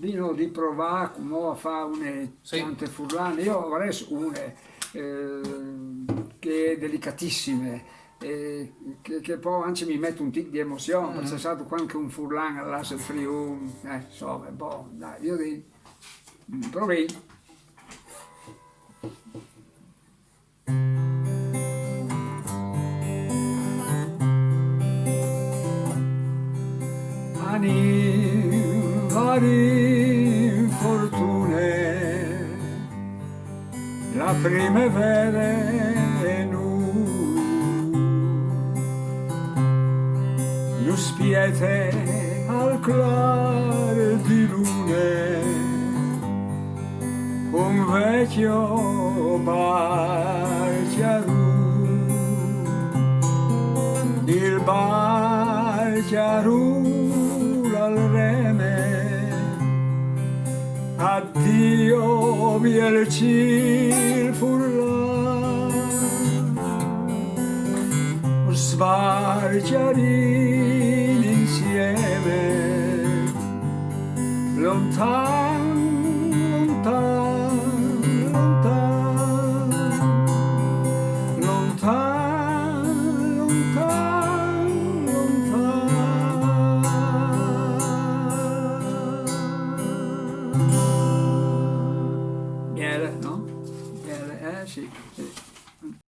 vino di provare come a fare une Sì. tante furlane. Io avrei une che è delicatissime, che poi anche mi mette un tic di emozione, perché c'è stato anche un furlan all'Asse Friuli, insomma, boh, dai, io dico, provi. Ani vari fortune, la primavera è nu spiete al clar di lune, un vecchio barchiarù, il barchiarù al reme, addio bielci furlan, sbarchiarini insieme, lontano